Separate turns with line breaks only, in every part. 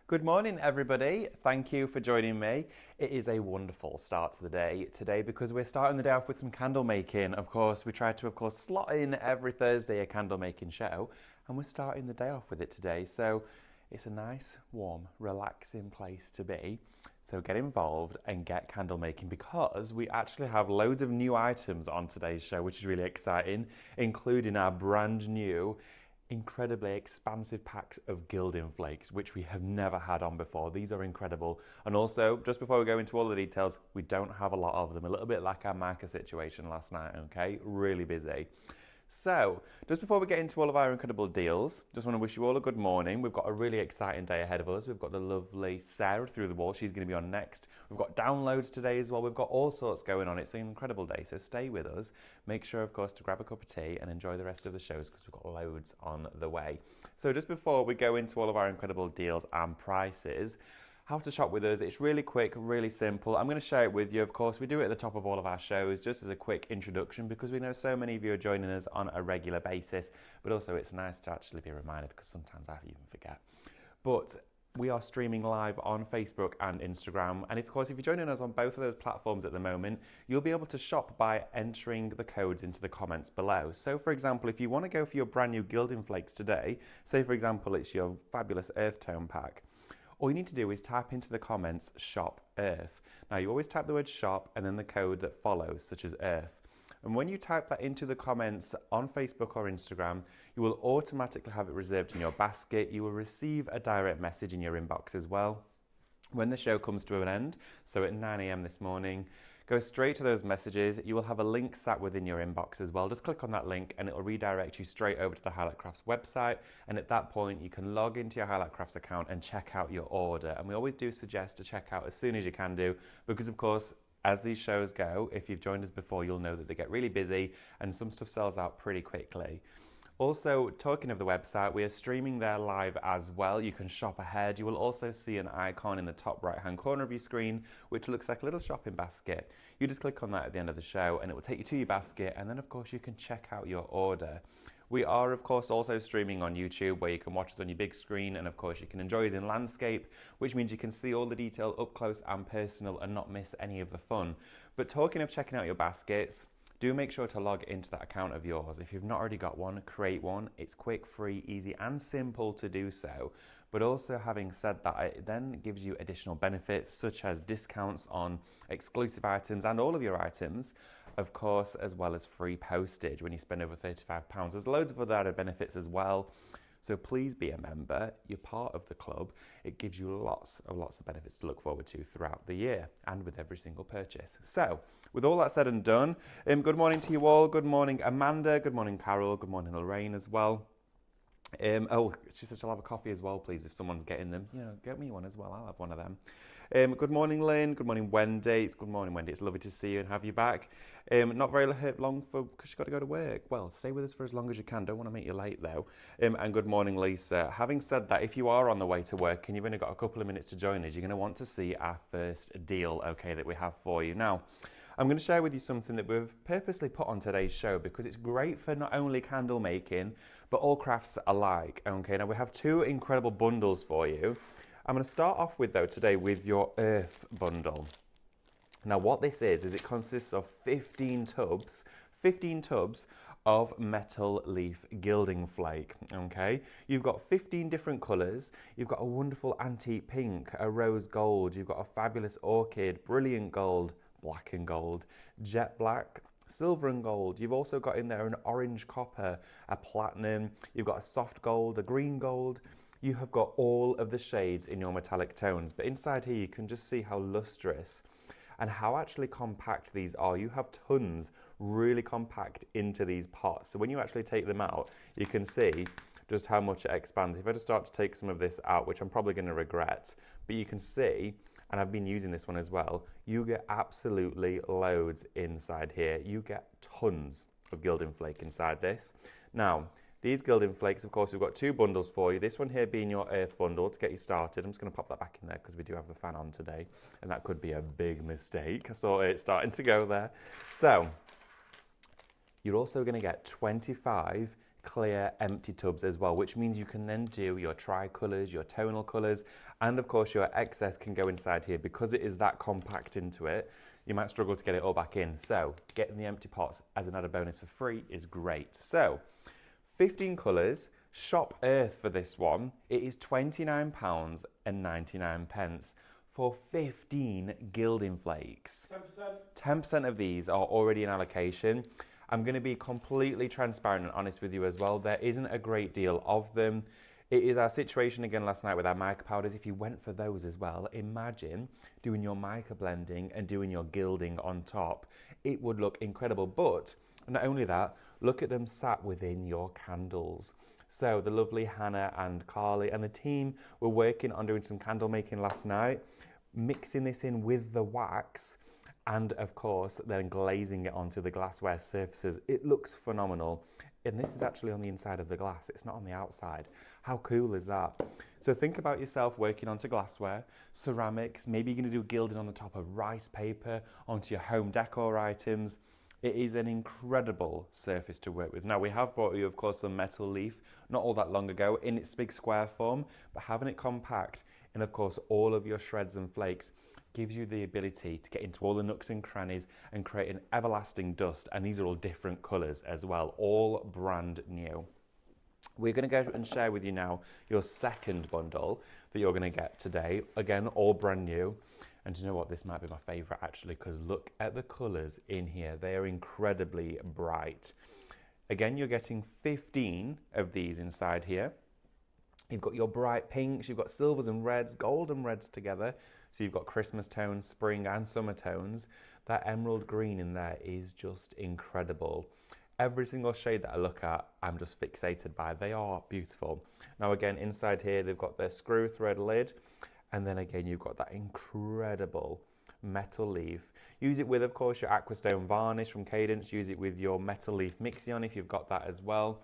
Good morning, everybody. Thank you for joining me. It is a wonderful start to the day today because we're starting the day off with some candle making. Of course, we try to, slot in every Thursday a candle making show, and we're starting the day off with it today. So it's a nice, warm, relaxing place to be. So get involved and get candle making because we actually have loads of new items on today's show, which is really exciting, including our brand new incredibly expansive packs of Gilding Flakes, which we have never had on before. These are incredible. And also, just before we go into all the details, we don't have a lot of them. A little bit like our marker situation last night, okay? Really busy. So, just before we get into all of our incredible deals, just want to wish you all a good morning. We've got a really exciting day ahead of us. We've got the lovely Sarah through the wall. She's going to be on next. We've got downloads today as well. We've got all sorts going on. It's an incredible day, so stay with us. Make sure, of course, to grab a cup of tea and enjoy the rest of the shows because we've got loads on the way. So just before we go into all of our incredible deals and prices, how to shop with us. It's really quick, really simple. I'm going to share it with you. Of course, we do it at the top of all of our shows just as a quick introduction because we know so many of you are joining us on a regular basis, but also it's nice to actually be reminded because sometimes I even forget. But we are streaming live on Facebook and Instagram. And of course, if you're joining us on both of those platforms at the moment, you'll be able to shop by entering the codes into the comments below. So for example, if you want to go for your brand new Gilding Flakes today, say for example, it's your fabulous Earth Tone pack, all you need to do is type into the comments shop Earth. Now you always type the word shop and then the code that follows, such as Earth. And when you type that into the comments on Facebook or Instagram, you will automatically have it reserved in your basket. You will receive a direct message in your inbox as well. When the show comes to an end, so at 9 a.m. this morning, go straight to those messages. You will have a link sat within your inbox as well. Just click on that link and it will redirect you straight over to the Highlight Crafts website. And at that point, you can log into your Highlight Crafts account and check out your order. And we always do suggest to check out as soon as you can do, because of course, as these shows go, if you've joined us before, you'll know that they get really busy and some stuff sells out pretty quickly. Also, talking of the website, we are streaming there live as well. You can shop ahead. You will also see an icon in the top right-hand corner of your screen, which looks like a little shopping basket. You just click on that at the end of the show and it will take you to your basket. And then, of course, you can check out your order. We are, of course, also streaming on YouTube where you can watch us on your big screen. And, of course, you can enjoy us in landscape, which means you can see all the detail up close and personal and not miss any of the fun. But talking of checking out your baskets, do make sure to log into that account of yours. If you've not already got one, create one. It's quick, free, easy, and simple to do so. But also, having said that, it then gives you additional benefits such as discounts on exclusive items and all of your items, of course, as well as free postage when you spend over £35. There's loads of other added benefits as well. So please be a member. You're part of the club. It gives you lots of benefits to look forward to throughout the year and with every single purchase. So, with all that said and done, good morning to you all. Good morning, Amanda. Good morning, Carol. Good morning, Lorraine as well. She said she'll have a coffee as well, please, if someone's getting them. You know, get me one as well. I'll have one of them. Good morning, Lynn. Good morning, Wendy. Good morning, Wendy. It's lovely to see you and have you back. Not very long because you've got to go to work. Well, stay with us for as long as you can. Don't want to make you late, though. And good morning, Lisa. Having said that, if you are on the way to work and you've only got a couple of minutes to join us, you're going to want to see our first deal, okay, that we have for you. Now, I'm going to share with you something that we've purposely put on today's show because it's great for not only candle making, but all crafts alike. Okay, now we have two incredible bundles for you. I'm going to start off with, though, today with your Earth bundle. Now, what this is it consists of 15 tubs of metal leaf gilding flake, okay? You've got 15 different colours. You've got a wonderful antique pink, a rose gold. You've got a fabulous orchid, brilliant gold, black and gold, jet black, silver and gold. You've also got in there an orange copper, a platinum. You've got a soft gold, a green gold. You have got all of the shades in your metallic tones. But inside here, you can just see how lustrous and how actually compact these are. You have tons really compact into these pots. So when you actually take them out, you can see just how much it expands. If I just start to take some of this out, which I'm probably going to regret, but you can see, and I've been using this one as well, you get absolutely loads inside here. You get tons of Gilding Flake inside this. Now, these Gilding Flakes, of course, we've got two bundles for you. This one here being your Earth bundle to get you started. I'm just going to pop that back in there because we do have the fan on today, and that could be a big mistake. I saw it starting to go there. So, you're also going to get 25 clear empty tubs as well, which means you can then do your tri-colours, your tonal colours, and of course your excess can go inside here. Because it is that compact into it, you might struggle to get it all back in. So getting the empty pots as an added bonus for free is great. So 15 colours, shop Earth for this one. It is £29.99 for 15 Gilding Flakes. 10% of these are already in allocation. I'm going to be completely transparent and honest with you as well. There isn't a great deal of them. It is our situation again last night with our mica powders. If you went for those as well, imagine doing your mica blending and doing your gilding on top. It would look incredible. But not only that, look at them sat within your candles. So the lovely Hannah and Carly and the team were working on doing some candle making last night, mixing this in with the wax, and of course then glazing it onto the glassware surfaces. It looks phenomenal. And this is actually on the inside of the glass, it's not on the outside. How cool is that? So think about yourself working onto glassware, ceramics, maybe you're going to do gilding on the top of rice paper, onto your home decor items. It is an incredible surface to work with. Now we have brought you of course some metal leaf not all that long ago in its big square form, but having it compact and of course all of your shreds and flakes gives you the ability to get into all the nooks and crannies and create an everlasting dust. And these are all different colours as well, all brand new. We're going to go and share with you now your second bundle that you're going to get today. Again, all brand new. And do you know what? This might be my favourite actually, because look at the colours in here. They are incredibly bright. Again, you're getting 15 of these inside here. You've got your bright pinks, you've got silvers and reds, gold and reds together. So you've got Christmas tones, spring and summer tones. That emerald green in there is just incredible. Every single shade that I look at, I'm just fixated by. They are beautiful. Now again, inside here, they've got their screw thread lid. And then again, you've got that incredible metal leaf. Use it with, of course, your Aquastone varnish from Cadence. Use it with your metal leaf Mixion if you've got that as well.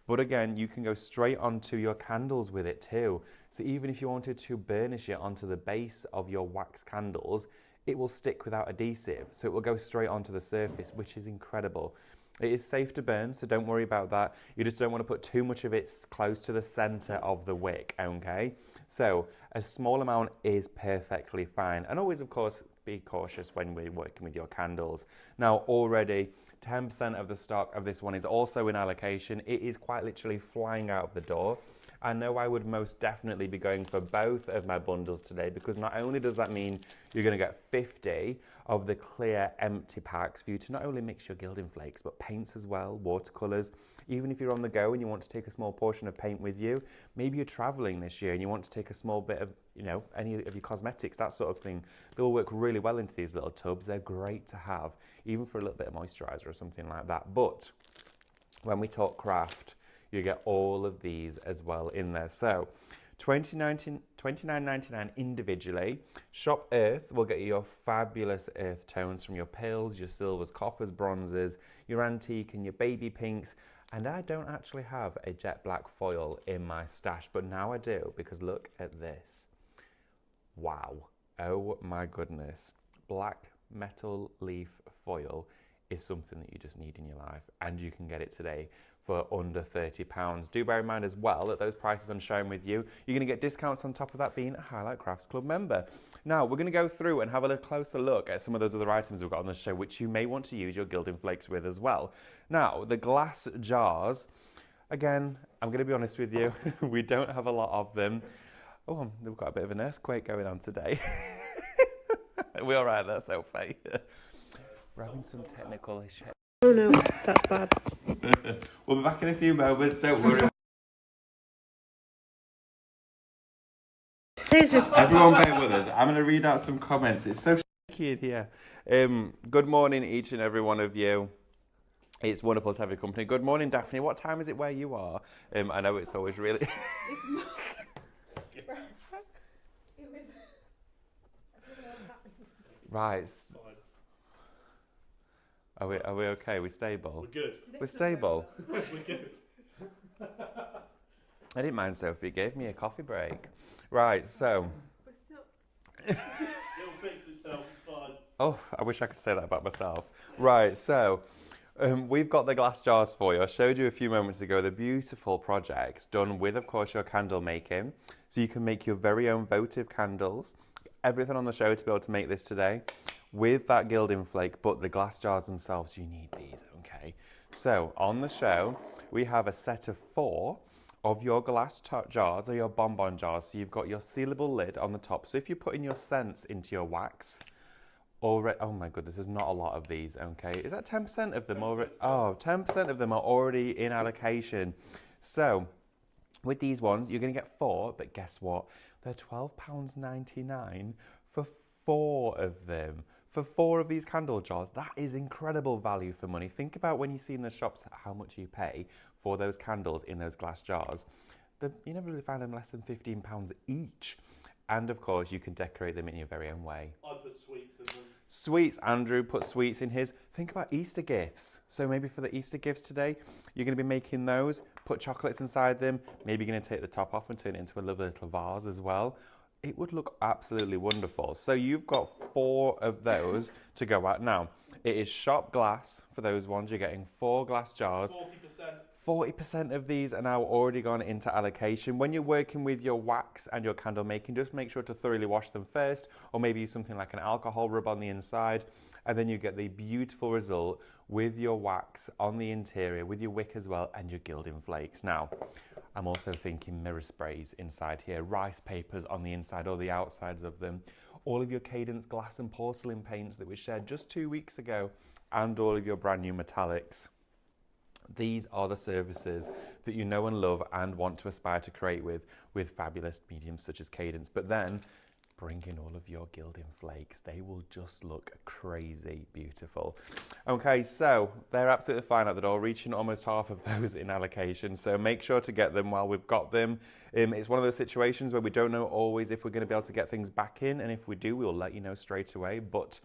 But again, you can go straight onto your candles with it too. So even if you wanted to burnish it onto the base of your wax candles, it will stick without adhesive. So it will go straight onto the surface, which is incredible. It is safe to burn, so don't worry about that. You just don't want to put too much of it close to the center of the wick, okay? So a small amount is perfectly fine. And always, of course, be cautious when we're working with your candles. Now, already 10% of the stock of this one is also in allocation. It is quite literally flying out of the door. I know I would most definitely be going for both of my bundles today, because not only does that mean you're going to get 50 of the clear empty packs for you to not only mix your Gilding Flakes, but paints as well, watercolours. Even if you're on the go and you want to take a small portion of paint with you, maybe you're travelling this year and you want to take a small bit of, you know, any of your cosmetics, that sort of thing. They'll work really well into these little tubs. They're great to have, even for a little bit of moisturiser or something like that. But when we talk craft, you get all of these as well in there. So $29.99 individually. Shop Earth will get you your fabulous earth tones from your pales, your silvers, coppers, bronzes, your antique and your baby pinks. And I don't actually have a jet black foil in my stash, but now I do, because look at this. Wow. Oh my goodness. Black metal leaf foil is something that you just need in your life, and you can get it today for under £30. Do bear in mind as well that those prices I'm sharing with you, you're going to get discounts on top of that being a Highlight Crafts Club member. Now, we're going to go through and have a little closer look at some of those other items we've got on the show, which you may want to use your Gilding Flakes with as well. Now, the glass jars, again, I'm going to be honest with you, we don't have a lot of them. Oh, we've got a bit of an earthquake going on today. Are we all right there, Sophie? We're having some technical issues.
Oh no, that's bad.
We'll be back in a few moments, don't worry.
Today's just...
Everyone bear with us. I'm going to read out some comments. It's so shaky in here. Good morning, each and every one of you. It's wonderful to have your company. Good morning, Daphne. What time is it where you are? I know it's always really... Right. Are we okay? Are we stable?
We're good.
We're stable.
We're good.
I didn't mind Sophie gave me a coffee break. Right, so...
It'll fix itself, it's fine.
Oh, I wish I could say that about myself. Right, so We've got the glass jars for you. I showed you a few moments ago the beautiful projects done with, of course, your candle making. So you can make your very own votive candles. Everything on the show to be able to make this today with that gilding flake, but the glass jars themselves, you need these, okay? So on the show, we have a set of 4 of your glass jars or your bonbon jars. So you've got your sealable lid on the top. So if you're putting your scents into your wax, already, oh my goodness, there's not a lot of these, okay? Is that 10% of them already? Oh, 10% of them are already in allocation. So with these ones, you're going to get 4, but guess what? They're £12.99 for 4 of them. For 4 of these candle jars, that is incredible value for money. Think about when you see in the shops how much you pay for those candles in those glass jars. You never really find them less than £15 each. And of course, you can decorate them in your very own way.
I put sweets in them.
Sweets, Andrew put sweets in his. Think about Easter gifts. So maybe for the Easter gifts today, you're going to be making those, put chocolates inside them. Maybe you're going to take the top off and turn it into a lovely little vase as well. It would look absolutely wonderful. So you've got 4 of those to go at. Now, it is shop glass for those ones. You're getting 4 glass jars.
40%.
40% of these are now already gone into allocation. When you're working with your wax and your candle making, just make sure to thoroughly wash them first, or maybe use something like an alcohol rub on the inside, and then you get the beautiful result with your wax on the interior, with your wick as well, and your gilding flakes. Now, I'm also thinking mirror sprays inside here, rice papers on the inside or the outsides of them, all of your Cadence glass and porcelain paints that we shared just 2 weeks ago, and all of your brand new metallics. These are the services that you know and love and want to aspire to create with fabulous mediums such as Cadence. But then bring in all of your gilding flakes. They will just look crazy beautiful. Okay, so they're absolutely fine at the door, reaching almost half of those in allocation. So make sure to get them while we've got them. It's one of those situations where we don't know always if we're going to be able to get things back in. And if we do, we'll let you know straight away. But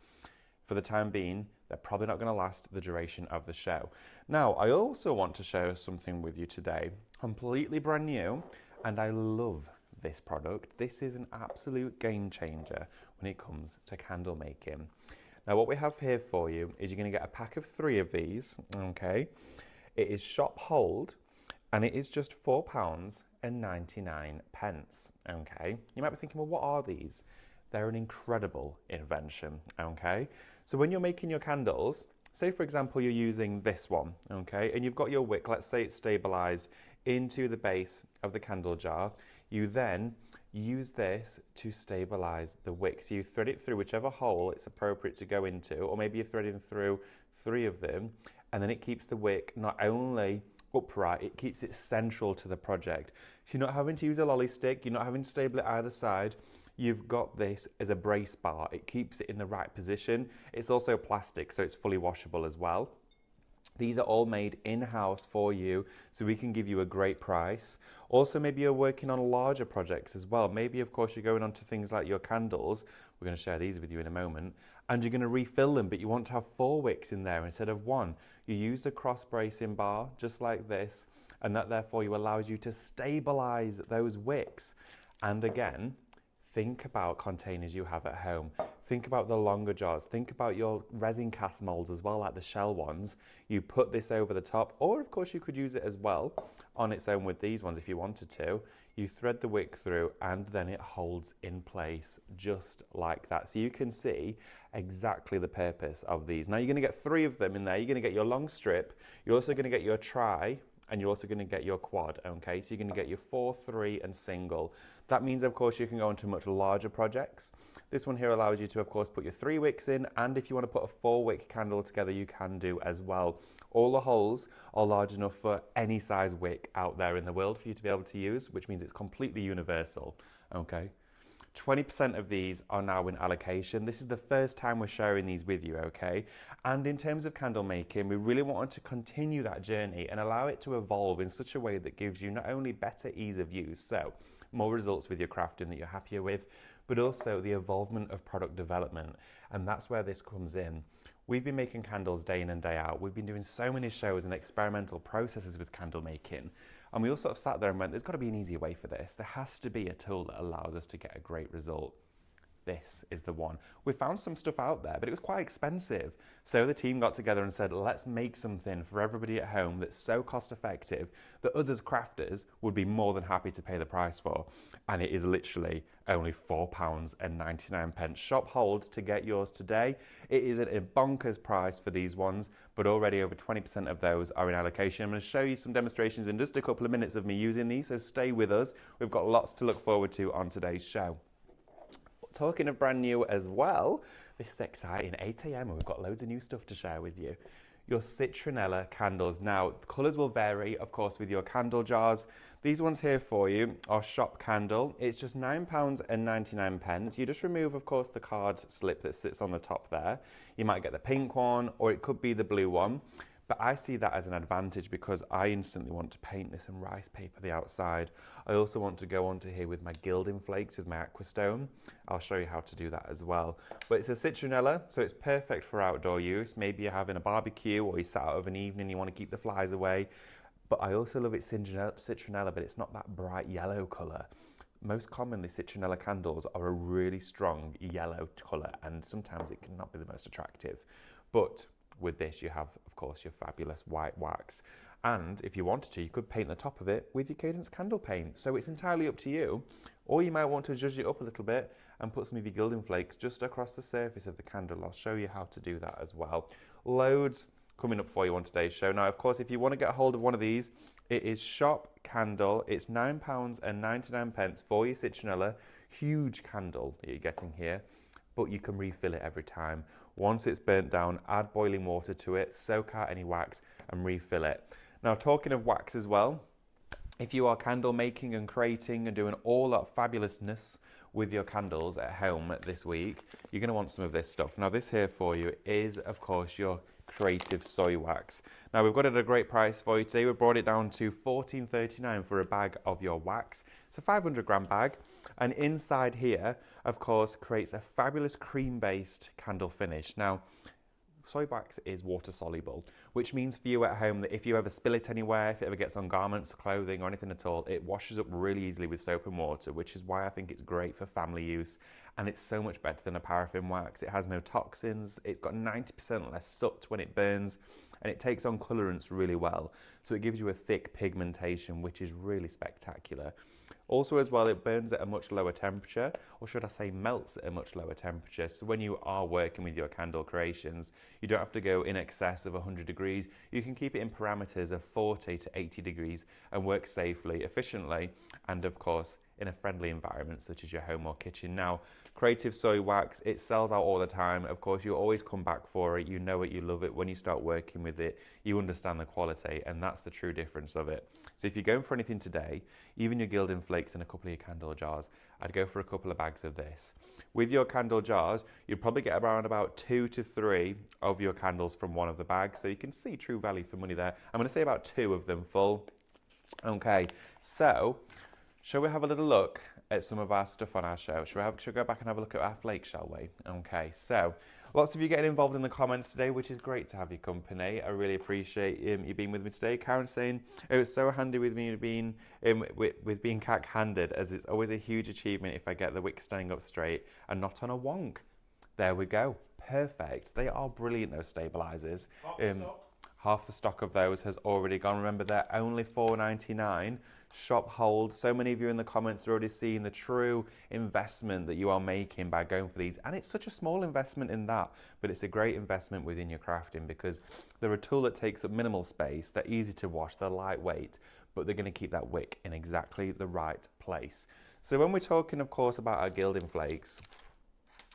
for the time being, they're probably not going to last the duration of the show. Now, I also want to share something with you today, completely brand new, and I love this product. This is an absolute game changer when it comes to candle making. Now, what we have here for you is you're going to get a pack of 3 of these, okay? It is shop hold, and it is just £4.99, okay? You might be thinking, well, what are these? They're an incredible invention, okay? So when you're making your candles, say for example you're using this one, okay, and you've got your wick, let's say it's stabilized into the base of the candle jar, you then use this to stabilize the wick. So you thread it through whichever hole it's appropriate to go into, or maybe you're threading through 3 of them, and then it keeps the wick not only upright, it keeps it central to the project. So you're not having to use a lolly stick, you're not having to stable it either side. You've got this as a brace bar. It keeps it in the right position. It's also plastic, so it's fully washable as well. These are all made in-house for you, so we can give you a great price. Also, maybe you're working on larger projects as well. Maybe, of course, you're going on to things like your candles. We're going to share these with you in a moment. And you're going to refill them, but you want to have 4 wicks in there instead of 1. You use the cross bracing bar, just like this, and that therefore allows you to stabilize those wicks. And again, think about containers you have at home. Think about the longer jars. Think about your resin cast molds as well, like the shell ones. You put this over the top, or of course you could use it as well on its own with these ones if you wanted to. You thread the wick through and then it holds in place just like that. So you can see exactly the purpose of these. Now you're going to get 3 of them in there. You're going to get your long strip. You're also going to get your tri, and you're also going to get your quad, okay? So you're going to get your 4, 3, and single. That means, of course, you can go into much larger projects. This one here allows you to, of course, put your 3 wicks in, and if you want to put a 4-wick candle together, you can do as well. All the holes are large enough for any size wick out there in the world for you to be able to use, which means it's completely universal, okay? 20% of these are now in allocation. This is the first time we're sharing these with you, okay? And in terms of candle making, we really wanted to continue that journey and allow it to evolve in such a way that gives you not only better ease of use, so more results with your crafting that you're happier with, but also the involvement of product development. And that's where this comes in. We've been making candles day in and day out. We've been doing so many shows and experimental processes with candle making. And we all sort of sat there and went, there's got to be an easier way for this. There has to be a tool that allows us to get a great result. this is the one. We found some stuff out there, but it was quite expensive. So the team got together and said, let's make something for everybody at home that's so cost effective that us as crafters would be more than happy to pay the price for. And it is literally only £4.99. Shop hold to get yours today. It is at a bonkers price for these ones, but already over 20% of those are in allocation. I'm going to show you some demonstrations in just a couple of minutes of me using these, so stay with us. We've got lots to look forward to on today's show. Talking of brand new as well, this is exciting, 8 a.m. and we've got loads of new stuff to share with you. Your Citronella candles. Now, the colours will vary, of course, with your candle jars. These ones here for you are shop candle. It's just £9.99. You just remove, of course, the card slip that sits on the top there. You might get the pink one, or it could be the blue one. But I see that as an advantage because I instantly want to paint this and rice paper the outside. I also want to go onto here with my Gilding Flakes with my Aquastone. I'll show you how to do that as well. But it's a Citronella, so it's perfect for outdoor use. Maybe you're having a barbecue or you sat out of an evening, you want to keep the flies away. But I also love its Citronella, but it's not that bright yellow colour. Most commonly, Citronella candles are a really strong yellow colour, and sometimes it cannot be the most attractive. But with this, you have, of course, your fabulous white wax. And if you wanted to, you could paint the top of it with your Cadence candle paint. So it's entirely up to you. Or you might want to zhuzh it up a little bit and put some of your Gilding Flakes just across the surface of the candle. I'll show you how to do that as well. Loads coming up for you on today's show. Now, of course, if you want to get a hold of one of these, it is shop candle. It's £9.99 for your Citronella. Huge candle that you're getting here, but you can refill it every time. Once it's burnt down, add boiling water to it, soak out any wax and refill it. Now, talking of wax as well, if you are candle making and creating and doing all that fabulousness with your candles at home this week, you're going to want some of this stuff. Now, this here for you is, of course, your creative soy wax. Now, we've got it at a great price for you today. We brought it down to $14.39 for a bag of your wax. It's a 500-gram bag, and inside here, of course, creates a fabulous cream-based candle finish. Now, soy wax is water soluble, which means for you at home that if you ever spill it anywhere, if it ever gets on garments, clothing, or anything at all, it washes up really easily with soap and water, which is why I think it's great for family use. And it's so much better than a paraffin wax. It has no toxins. It's got 90% less soot when it burns, and it takes on colorants really well. So it gives you a thick pigmentation, which is really spectacular. Also as well, it burns at a much lower temperature, or should I say melts at a much lower temperature. So when you are working with your candle creations, you don't have to go in excess of 100 degrees. You can keep it in parameters of 40 to 80 degrees and work safely, efficiently, and of course, in a friendly environment such as your home or kitchen. Now, creative soy wax, it sells out all the time. Of course, you always come back for it. You know it, you love it. When you start working with it, you understand the quality, and that's the true difference of it. So if you're going for anything today, even your Gilding Flakes and a couple of your candle jars, I'd go for a couple of bags of this. With your candle jars, you'd probably get around about 2 to 3 of your candles from one of the bags, so you can see true value for money there. I'm going to say about 2 of them full. Okay, so shall we have a little look at some of our stuff on our show? Shall we go back and have a look at our flakes, shall we? Okay, so lots of you getting involved in the comments today, which is great to have your company. I really appreciate you being with me today. Karen saying, it was so handy with me being with being cack-handed, as it's always a huge achievement if I get the wick standing up straight and not on a wonk. There we go. Perfect. They are brilliant, those stabilizers. Half the stock of those has already gone. Remember, they're only $4.99. Shop hold. So many of you in the comments are already seeing the true investment that you are making by going for these. And it's such a small investment in that, but it's a great investment within your crafting because they're a tool that takes up minimal space. They're easy to wash. They're lightweight, but they're going to keep that wick in exactly the right place. So when we're talking, of course, about our Gilding Flakes,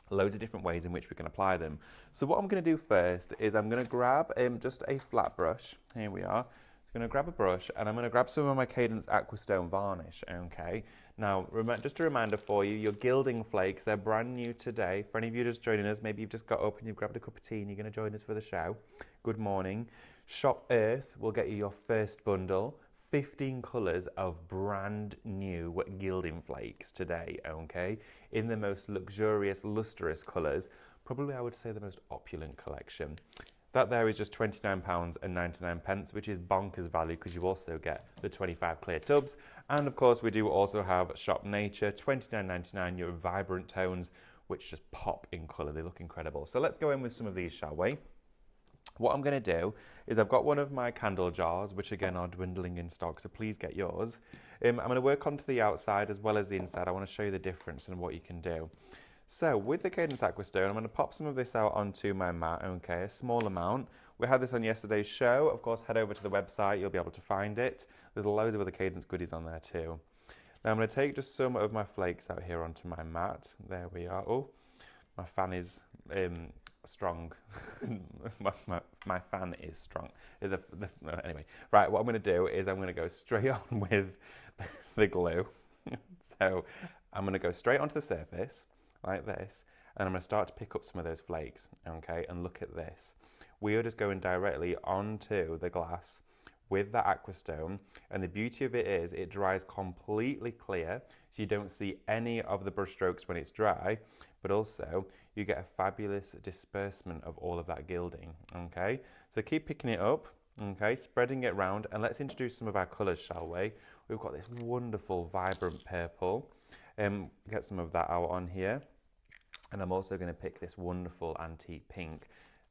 loads of different ways in which we can apply them. So what I'm going to do first is I'm going to grab just a flat brush. Here we are. I'm going to grab a brush and I'm going to grab some of my Cadence Aquastone varnish. Okay. Now, just a reminder for you, your Gilding Flakes, they're brand new today. For any of you just joining us, maybe you've just got up and you've grabbed a cup of tea and you're going to join us for the show. Good morning. Shop Earth will get you your first bundle. 15 colours of brand new Gilding Flakes today, okay? In the most luxurious, lustrous colours. Probably I would say the most opulent collection. That there is just £29.99, which is bonkers value because you also get the 25 clear tubs. And of course we do also have Shop Nature, £29.99, your vibrant tones, which just pop in colour. They look incredible. So let's go in with some of these, shall we? What I'm going to do is I've got one of my candle jars, which again are dwindling in stock, so please get yours. I'm going to work onto the outside as well as the inside. I want to show you the difference and what you can do. So with the Cadence Aquastone, I'm going to pop some of this out onto my mat, okay, a small amount. We had this on yesterday's show. Of course, head over to the website, you'll be able to find it. There's loads of other Cadence goodies on there too. Now I'm going to take just some of my flakes out here onto my mat. There we are. Oh, my fan is strong. my fan is strong. Anyway, right, what I'm going to do is I'm going to go straight on with the glue. So I'm going to go straight onto the surface like this, and I'm going to start to pick up some of those flakes, okay, and look at this. We are just going directly onto the glass with that Aquastone, and the beauty of it is it dries completely clear, so you don't see any of the brush strokes when it's dry, but also you get a fabulous disbursement of all of that gilding, okay? So keep picking it up, okay, spreading it around, and let's introduce some of our colours, shall we? We've got this wonderful vibrant purple. Get some of that out on here, and I'm also going to pick this wonderful antique pink.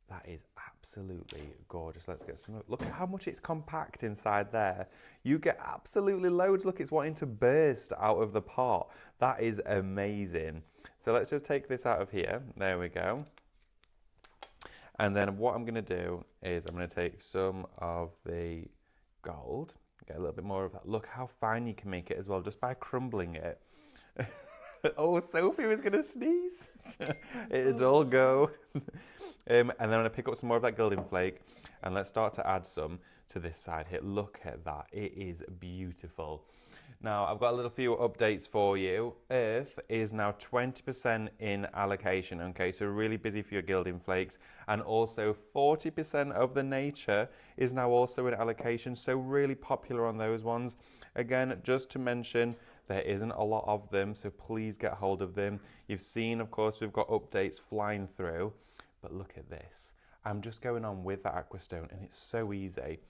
That is absolutely gorgeous. Let's get some. Look at how much it's compact inside there. You get absolutely loads. Look, it's wanting to burst out of the pot. That is amazing. So let's just take this out of here. There we go. And then what I'm going to do is I'm going to take some of the gold, get a little bit more of that. Look how fine you can make it as well, just by crumbling it. Oh, Sophie was going to sneeze. It'd all go. And then I'm going to pick up some more of that Gilding flake, and let's start to add some to this side here. Look at that. It is beautiful. Now, I've got a little few updates for you. Earth is now 20% in allocation, okay? So really busy for your Gilding flakes. And also 40% of the nature is now also in allocation, so really popular on those ones. Again, just to mention, there isn't a lot of them, so please get hold of them. You've seen, of course, we've got updates flying through, but look at this. I'm just going on with that Aquastone, and it's so easy.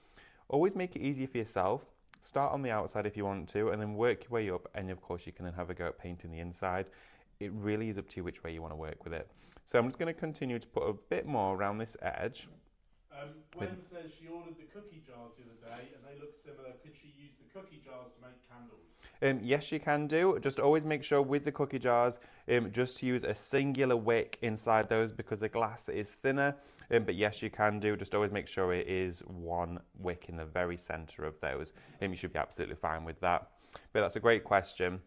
Always make it easier for yourself. Start on the outside if you want to, and then work your way up, and of course you can then have a go at painting the inside. It really is up to you which way you want to work with it. So I'm just going to continue to put a bit more around this edge.
Gwen says she ordered the cookie jars the other day and they look similar. Could she use the cookie jars to make candles?
Yes, you can do. Just always make sure with the cookie jars, just to use a singular wick inside those because the glass is thinner. But yes, you can do. Just always make sure it is one wick in the very centre of those. You should be absolutely fine with that. But that's a great question.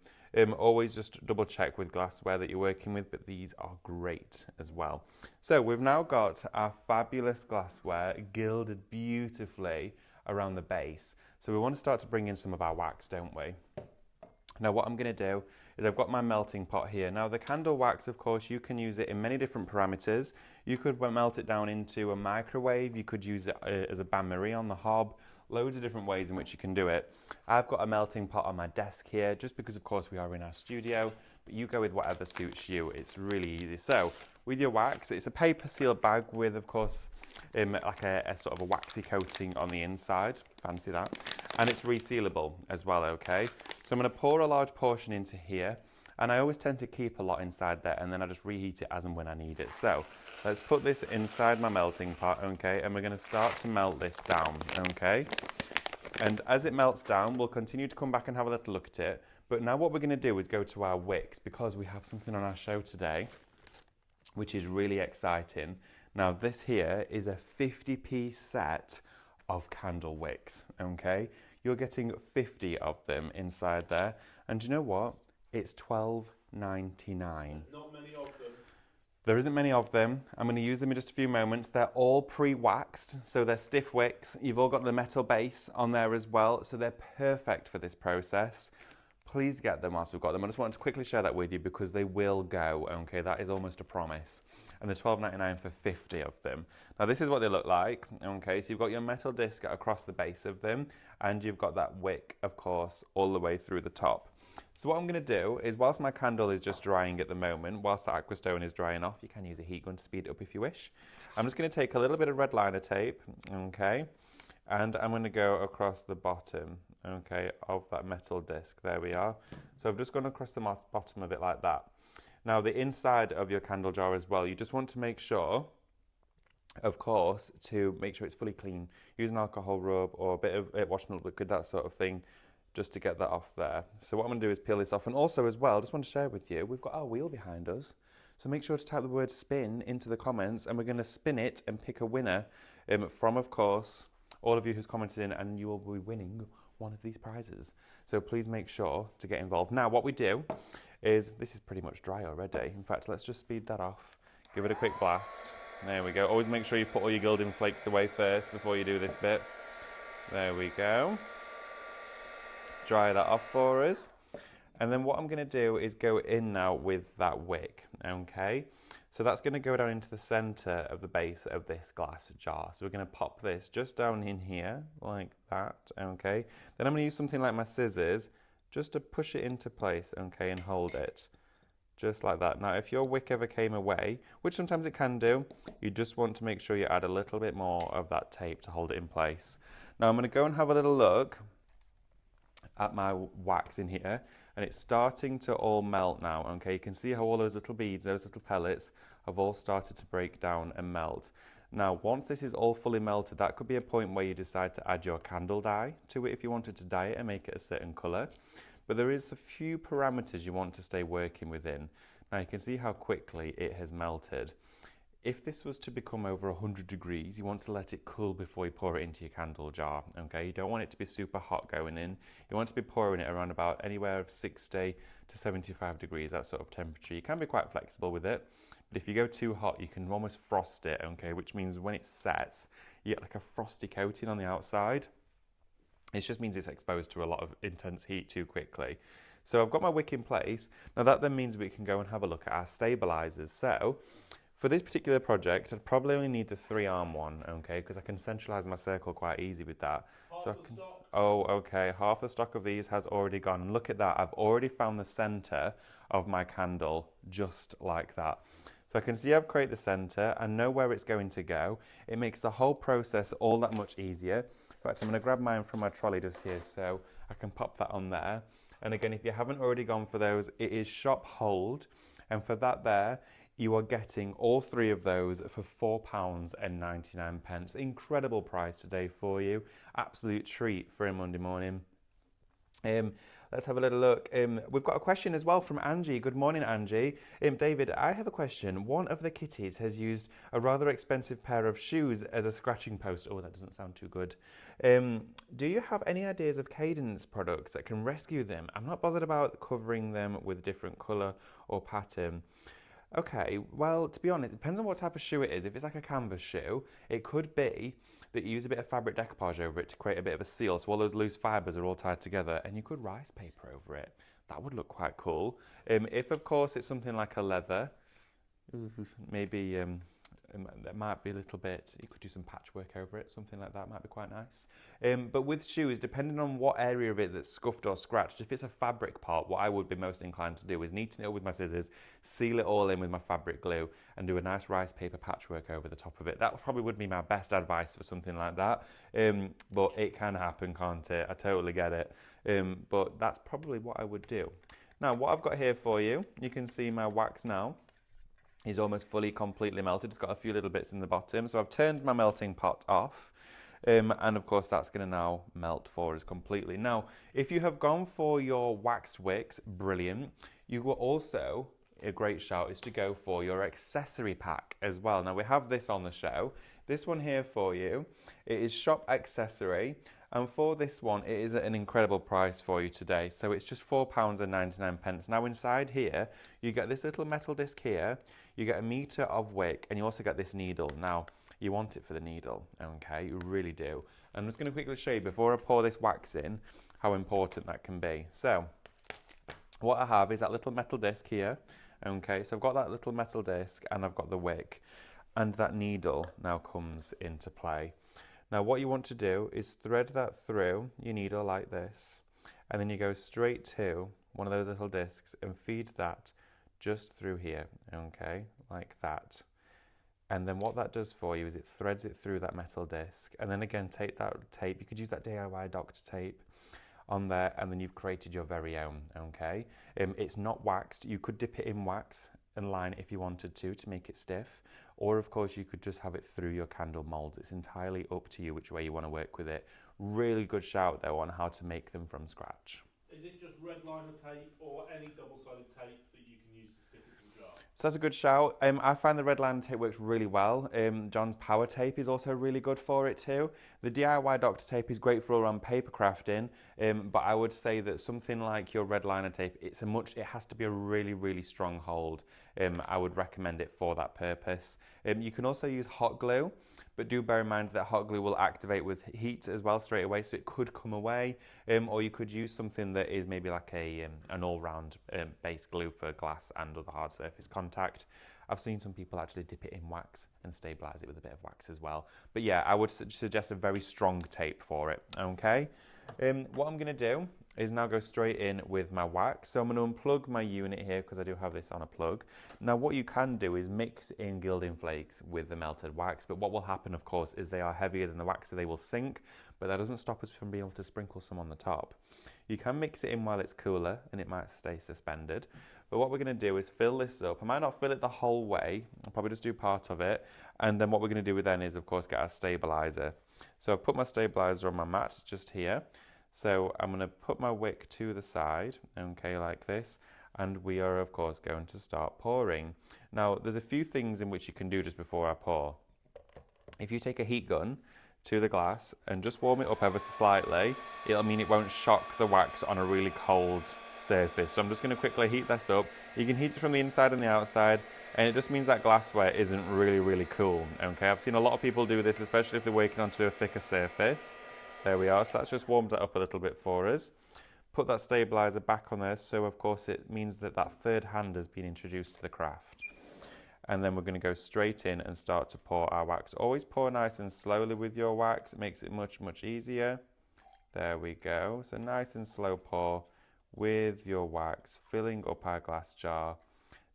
Always just double check with glassware that you're working with, but these are great as well. So we've now got our fabulous glassware gilded beautifully around the base. So we want to start to bring in some of our wax, don't we? Now what I'm going to do is I've got my melting pot here. Now the candle wax, of course, you can use it in many different parameters. You could melt it down into a microwave. You could use it as a bain-marie on the hob. Loads of different ways in which you can do it. I've got a melting pot on my desk here, just because of course we are in our studio, but you go with whatever suits you. It's really easy. So with your wax, it's a paper sealed bag with, of course, like a sort of a waxy coating on the inside. Fancy that. And it's resealable as well, okay? So I'm going to pour a large portion into here, and I always tend to keep a lot inside there, and then I just reheat it as and when I need it. So let's put this inside my melting pot, okay? And we're going to start to melt this down, okay? And as it melts down, we'll continue to come back and have a little look at it. But now what we're going to do is go to our wicks, because we have something on our show today, which is really exciting. Now this here is a 50-piece set of candle wicks, okay? You're getting 50 of them inside there. And do you know what? It's $12.99.
Not many of them.
There isn't many of them. I'm going to use them in just a few moments. They're all pre-waxed, so they're stiff wicks. You've all got the metal base on there as well, so they're perfect for this process. Please get them whilst we've got them. I just wanted to quickly share that with you because they will go, okay? That is almost a promise. And they're $12.99 for 50 of them. Now this is what they look like, okay? So you've got your metal disc across the base of them, and you've got that wick, of course, all the way through the top. So what I'm going to do is, whilst my candle is just drying at the moment, whilst the Aquastone is drying off, you can use a heat gun to speed it up if you wish. I'm just going to take a little bit of red liner tape, okay, and I'm going to go across the bottom, okay, of that metal disc. There we are. So I've just gone across the bottom of it like that. Now the inside of your candle jar as well, you just want to make sure, of course, to make sure it's fully clean. Use an alcohol rub or a bit of washing up liquid, that sort of thing, just to get that off there. So what I'm going to do is peel this off. And also as well, just want to share with you, we've got our wheel behind us. So make sure to type the word spin into the comments, and we're going to spin it and pick a winner from, of course, all of you who's commented in, and you will be winning one of these prizes. So please make sure to get involved. Now what we do is, this is pretty much dry already. In fact, let's just speed that off. Give it a quick blast. There we go. Always make sure you put all your Gilding flakes away first before you do this bit. There we go. Dry that off for us. And then what I'm going to do is go in now with that wick, okay? So that's going to go down into the center of the base of this glass jar. So we're going to pop this just down in here, like that, okay? Then I'm going to use something like my scissors just to push it into place, okay, and hold it. Just like that. Now, if your wick ever came away, which sometimes it can do, you just want to make sure you add a little bit more of that tape to hold it in place. Now, I'm going to go and have a little look at my wax in here, and it's starting to all melt now, okay? You can see how all those little beads, those little pellets, have all started to break down and melt. Now, once this is all fully melted, that could be a point where you decide to add your candle dye to it if you wanted to dye it and make it a certain colour. But there is a few parameters you want to stay working within. Now you can see how quickly it has melted. If this was to become over 100 degrees, you want to let it cool before you pour it into your candle jar, okay? You don't want it to be super hot going in. You want to be pouring it around about anywhere of 60 to 75 degrees, that sort of temperature. You can be quite flexible with it, but if you go too hot, you can almost frost it, okay? Which means when it sets, you get like a frosty coating on the outside. It just means it's exposed to a lot of intense heat too quickly. So I've got my wick in place. Now that then means we can go and have a look at our stabilizers. So for this particular project, I'd probably only need the 3-arm one, okay, because I can centralize my circle quite easy with that. Oh, okay, half the stock of these has already gone. And look at that, I've already found the center of my candle, just like that. So I can see I've created the center and know where it's going to go. It makes the whole process all that much easier. In fact, I'm going to grab mine from my trolley just here so I can pop that on there. And again, if you haven't already gone for those, it is shop hold. And for that there, you are getting all 3 of those for £4.99. Incredible price today for you. Absolute treat for a Monday morning. Let's have a little look. We've got a question as well from Angie. Good morning, Angie. David, I have a question. One of the kitties has used a rather expensive pair of shoes as a scratching post. Oh, that doesn't sound too good. Do you have any ideas of Cadence products that can rescue them? I'm not bothered about covering them with different colour or pattern. Okay, well, to be honest, it depends on what type of shoe it is. If it's like a canvas shoe, it could be that you use a bit of fabric decoupage over it to create a bit of a seal, so all those loose fibres are all tied together, and you could rice paper over it. That would look quite cool. If, of course, it's something like a leather, maybe that might be a little bit, you could do some patchwork over it, something like that might be quite nice. But with shoes, depending on what area of it that's scuffed or scratched, if it's a fabric part, what I would be most inclined to do is neaten it up with my scissors, seal it all in with my fabric glue, and do a nice rice paper patchwork over the top of it. That probably would be my best advice for something like that. But it can happen, can't it? I totally get it. But that's probably what I would do. Now, what I've got here for you, you can see my wax now is almost fully completely melted. It's got a few little bits in the bottom. So I've turned my melting pot off. And of course that's going to now melt for us completely. Now, if you have gone for your waxed wicks, brilliant. You will also, a great shout is to go for your accessory pack as well. Now we have this on the show. This one here for you, it is shop accessory. And for this one, it is at an incredible price for you today. So it's just £4.99. Now inside here, you get this little metal disc here, you get a metre of wick, and you also get this needle. Now, you want it for the needle, okay? You really do. I'm just going to quickly show you, before I pour this wax in, how important that can be. So, what I have is that little metal disc here, okay? So I've got that little metal disc, and I've got the wick, and that needle now comes into play. Now what you want to do is thread that through your needle like this, and then you go straight to one of those little discs and feed that just through here, okay, like that. And then what that does for you is it threads it through that metal disc, and then again take that tape, you could use that DIY doctor tape, on there, and then you've created your very own, okay? It's not waxed. You could dip it in wax and line if you wanted to make it stiff, or of course you could just have it through your candle molds. It's entirely up to you which way you want to work with it. Really good shout though on how to make them from scratch.
Is it just red liner tape or any double-sided tape that you can use to stick it to the jar?
So that's a good shout. I find the red liner tape works really well. John's power tape is also really good for it too. The DIY Doctor tape is great for all around paper crafting, but I would say that something like your red liner tape, it has to be a really, really strong hold. I would recommend it for that purpose. You can also use hot glue, but do bear in mind that hot glue will activate with heat as well straight away, so it could come away. Or you could use something that is maybe like an all-round base glue for glass and other hard surface contact. I've seen some people actually dip it in wax and stabilize it with a bit of wax as well. But yeah, I would suggest a very strong tape for it, okay? What I'm gonna do is now go straight in with my wax. So I'm going to unplug my unit here because I do have this on a plug. Now what you can do is mix in Gilding Flakes with the melted wax, but what will happen of course is they are heavier than the wax, so they will sink, but that doesn't stop us from being able to sprinkle some on the top. You can mix it in while it's cooler and it might stay suspended, but what we're going to do is fill this up. I might not fill it the whole way, I'll probably just do part of it, and then what we're going to do then is of course get our stabilizer. So I've put my stabilizer on my mat just here. So I'm going to put my wick to the side, okay, like this, and we are of course going to start pouring. Now there's a few things in which you can do just before I pour. If you take a heat gun to the glass and just warm it up ever so slightly, it'll mean it won't shock the wax on a really cold surface. So I'm just going to quickly heat this up. You can heat it from the inside and the outside, and it just means that glassware isn't really cool, okay? I've seen a lot of people do this, especially if they're working onto a thicker surface. There we are, so that's just warmed that up a little bit for us. Put that stabilizer back on there, so of course it means that that third hand has been introduced to the craft. And then we're going to go straight in and start to pour our wax. Always pour nice and slowly with your wax, it makes it much easier. There we go, so nice and slow pour with your wax, filling up our glass jar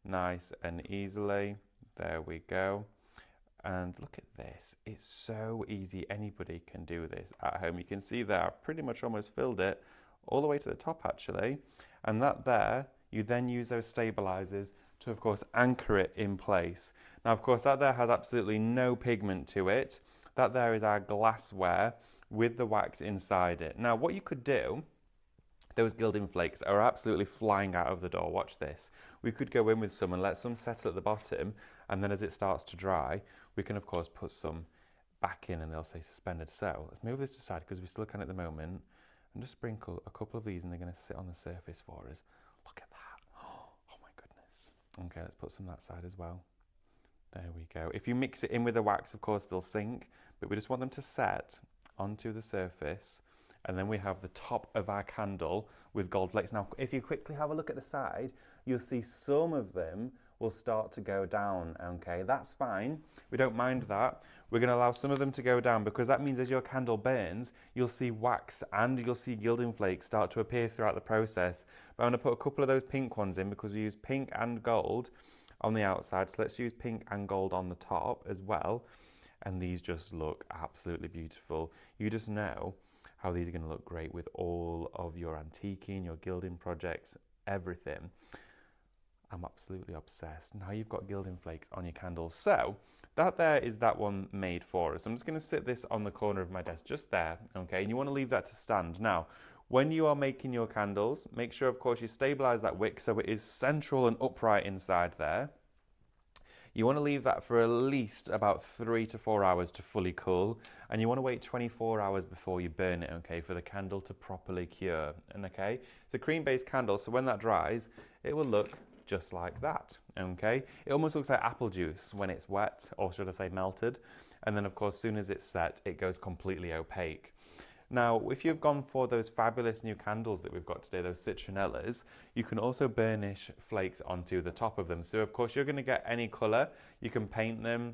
nice and easily. There we go. And look at this, it's so easy, anybody can do this at home. You can see there, I've pretty much almost filled it all the way to the top actually. And that there, you then use those stabilizers to of course anchor it in place. Now of course that there has absolutely no pigment to it. That there is our glassware with the wax inside it. Now what you could do, those Gilding Flakes are absolutely flying out of the door, watch this. We could go in with some and let some settle at the bottom, and then as it starts to dry, we can of course put some back in and they'll say suspended. So let's move this aside because we're still looking at the moment, and just sprinkle a couple of these and they're going to sit on the surface for us. Look at that, oh my goodness. Okay, let's put some that side as well. There we go. If you mix it in with the wax, of course they'll sink, but we just want them to set onto the surface. And then we have the top of our candle with gold flakes. Now, if you quickly have a look at the side, you'll see some of them will start to go down, okay? That's fine, we don't mind that. We're gonna allow some of them to go down because that means as your candle burns, you'll see wax and you'll see Gilding Flakes start to appear throughout the process. But I'm gonna put a couple of those pink ones in because we use pink and gold on the outside. So let's use pink and gold on the top as well. And these just look absolutely beautiful. You just know how these are going to look great with all of your antiquing, your gilding projects, everything. I'm absolutely obsessed. Now you've got Gilding Flakes on your candles. So that there is that one made for us. I'm just going to sit this on the corner of my desk, just there, okay? And you want to leave that to stand. Now, when you are making your candles, make sure, of course, you stabilize that wick so it is central and upright inside there. You want to leave that for at least about 3 to 4 hours to fully cool, and you want to wait 24 hours before you burn it, okay, for the candle to properly cure. And okay, it's a cream-based candle, so when that dries, it will look just like that, okay? It almost looks like apple juice when it's wet, or should I say melted, and then of course, as soon as it's set, it goes completely opaque. Now, if you've gone for those fabulous new candles that we've got today, those Citronellas, you can also burnish flakes onto the top of them. So of course you're going to get any colour, you can paint them,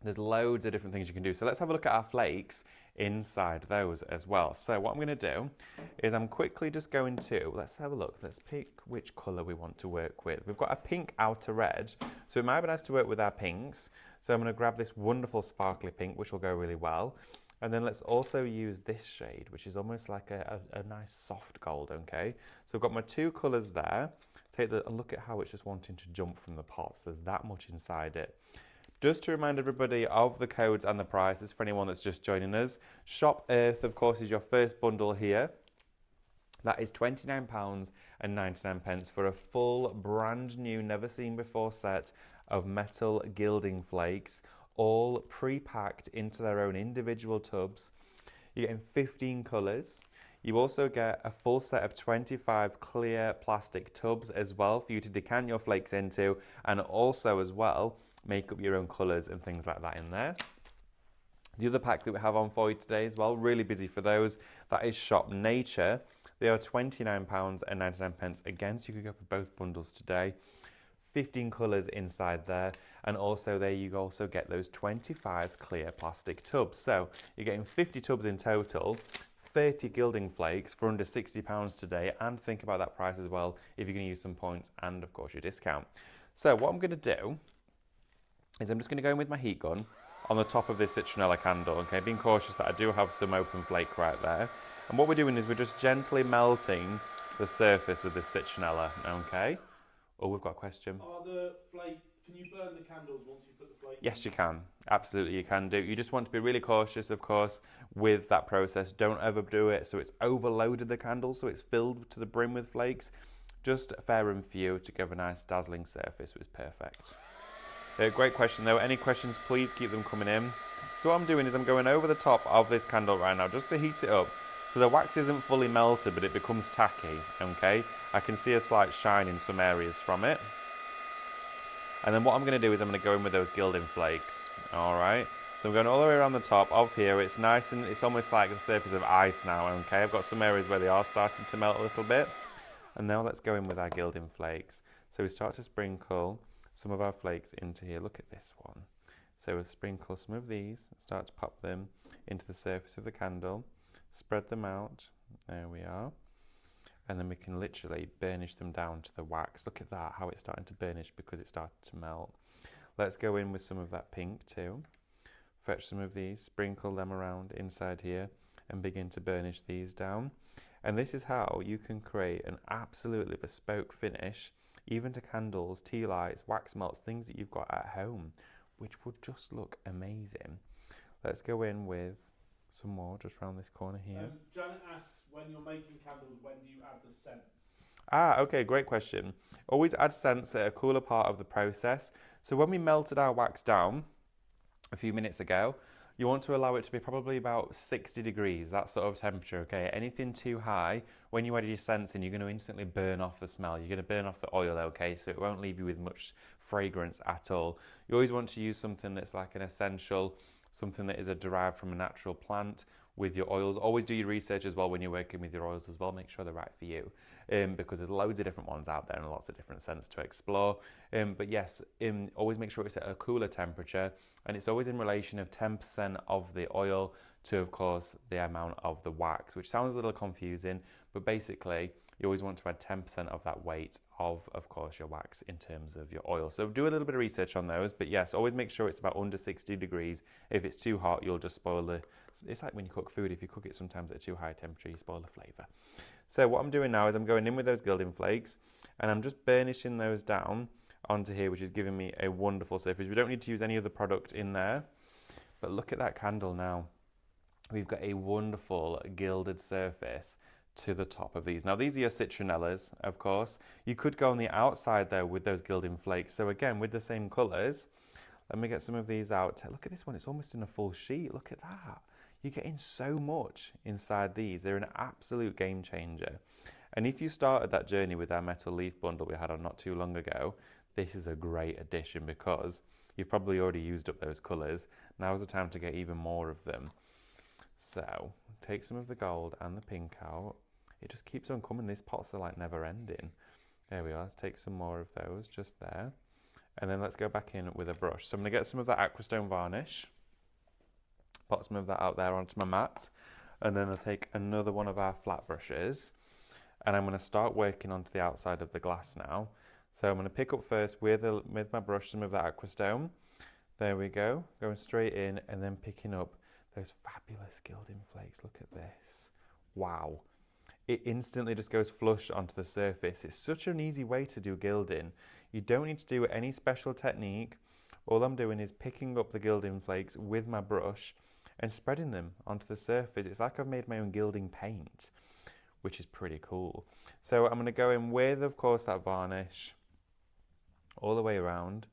there's loads of different things you can do. So let's have a look at our flakes inside those as well. So what I'm going to do is I'm quickly just going to, let's have a look, let's pick which colour we want to work with. We've got a pink outer red, so it might be nice to work with our pinks. So I'm going to grab this wonderful sparkly pink, which will go really well. And then let's also use this shade, which is almost like a nice soft gold, okay? So I've got my two colours there. And look at how it's just wanting to jump from the pot. So there's that much inside it. Just to remind everybody of the codes and the prices for anyone that's just joining us. Shop Earth, of course, is your first bundle here. That is £29.99 for a full, brand new, never seen before set of metal gilding flakes, all pre-packed into their own individual tubs. You're getting 15 colours. You also get a full set of 25 clear plastic tubs as well for you to decant your flakes into, and also as well make up your own colours and things like that in there. The other pack that we have on for you today as well, really busy for those, that is Shop Nature. They are £29.99 again, so you could go for both bundles today. 15 colours inside there, and also there you also get those 25 clear plastic tubs. So you're getting 50 tubs in total, 30 gilding flakes for under £60 today, and think about that price as well if you're going to use some points and of course your discount. So what I'm going to do is I'm just going to go in with my heat gun on the top of this citronella candle, okay, being cautious that I do have some open flake right there. And what we're doing is we're just gently melting the surface of this citronella, okay? Oh, we've got a question.
Can you burn the candles once you put the flake in?
Yes, you can. Absolutely, you can do. You just want to be really cautious, of course, with that process. Don't overdo it so it's overloaded the candle, so it's filled to the brim with flakes. Just fair and few to give a nice dazzling surface was perfect. Great question though. Any questions, please keep them coming in. So what I'm doing is I'm going over the top of this candle right now just to heat it up. So the wax isn't fully melted, but it becomes tacky, okay? I can see a slight shine in some areas from it. And then what I'm going to do is I'm going to go in with those gilding flakes, all right? So I'm going all the way around the top of here. It's nice and it's almost like the surface of ice now, okay? I've got some areas where they are starting to melt a little bit. And now let's go in with our gilding flakes. So we start to sprinkle some of our flakes into here. Look at this one. So we'll sprinkle some of these, start to pop them into the surface of the candle, spread them out, there we are, and then we can literally burnish them down to the wax. Look at that, how it's starting to burnish because it started to melt. Let's go in with some of that pink too. Fetch some of these, sprinkle them around inside here and begin to burnish these down. And this is how you can create an absolutely bespoke finish, even to candles, tea lights, wax melts, things that you've got at home, which would just look amazing. Let's go in with some more just around this corner here.
Janet asks, when you're making candles, when do you add the scents?
Okay, great question. Always add scents at a cooler part of the process. So when we melted our wax down a few minutes ago, you want to allow it to be probably about 60 degrees, that sort of temperature, okay? Anything too high, when you add your scents in, you're going to instantly burn off the smell. You're going to burn off the oil, okay? So it won't leave you with much fragrance at all. You always want to use something that's like an essential, something that is derived from a natural plant with your oils. Always do your research as well when you're working with your oils as well. Make sure they're right for you, because there's loads of different ones out there and lots of different scents to explore. But yes, always make sure it's at a cooler temperature, and it's always in relation of 10% of the oil to, of course, the amount of the wax, which sounds a little confusing, but basically you always want to add 10% of that weight of course, your wax in terms of your oil. So do a little bit of research on those, but yes, always make sure it's about under 60 degrees. If it's too hot, you'll just spoil it's like when you cook food, if you cook it sometimes at a too high temperature, you spoil the flavour. So what I'm doing now is I'm going in with those gilding flakes, and I'm just burnishing those down onto here, which is giving me a wonderful surface. We don't need to use any other product in there, but look at that candle now. We've got a wonderful gilded surface to the top of these. Now these are your citronellas, of course. You could go on the outside though with those gilding flakes. So again, with the same colours, let me get some of these out. Look at this one, it's almost in a full sheet. Look at that. You're getting so much inside these. They're an absolute game changer. And if you started that journey with our metal leaf bundle we had on not too long ago, this is a great addition because you've probably already used up those colours. Now's the time to get even more of them. So take some of the gold and the pink out. It just keeps on coming. These pots are like never ending. There we are. Let's take some more of those just there. And then let's go back in with a brush. So I'm going to get some of that aquastone varnish. Put some of that out there onto my mat. And then I'll take another one of our flat brushes. And I'm going to start working onto the outside of the glass now. So I'm going to pick up first with my brush some of that aquastone. There we go. Going straight in and then picking up those fabulous gilding flakes. Look at this. Wow. It instantly just goes flush onto the surface. It's such an easy way to do gilding. You don't need to do any special technique. All I'm doing is picking up the gilding flakes with my brush and spreading them onto the surface. It's like I've made my own gilding paint, which is pretty cool. So I'm going to go in with, of course, that varnish all the way around.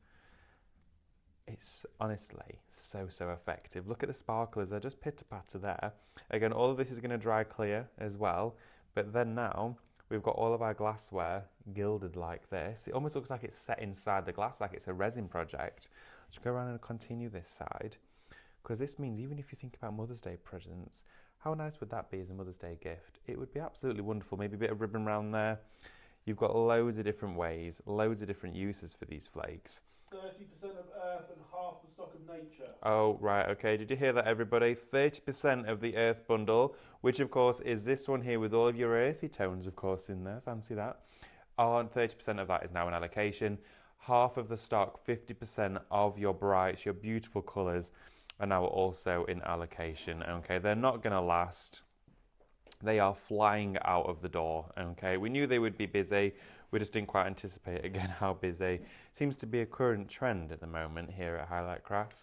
It's honestly so effective. Look at the sparklers, they're just pitter-patter there. Again, all of this is going to dry clear as well, but then now we've got all of our glassware gilded like this. It almost looks like it's set inside the glass, like it's a resin project. Let's go around and continue this side, because this means even if you think about Mother's Day presents, how nice would that be as a Mother's Day gift? It would be absolutely wonderful. Maybe a bit of ribbon around there. You've got loads of different ways, loads of different uses for these flakes.
30% of earth and half the stock of nature.
Oh, right, okay. Did you hear that, everybody? 30% of the earth bundle, which of course is this one here with all of your earthy tones, of course, in there. Fancy that. 30% of that is now an allocation. Half of the stock, 50% of your brights, your beautiful colours, are now also in allocation. Okay, they're not going to last. They are flying out of the door. Okay, we knew they would be busy. We just didn't quite anticipate again how busy. Seems to be a current trend at the moment here at Highlight Crafts.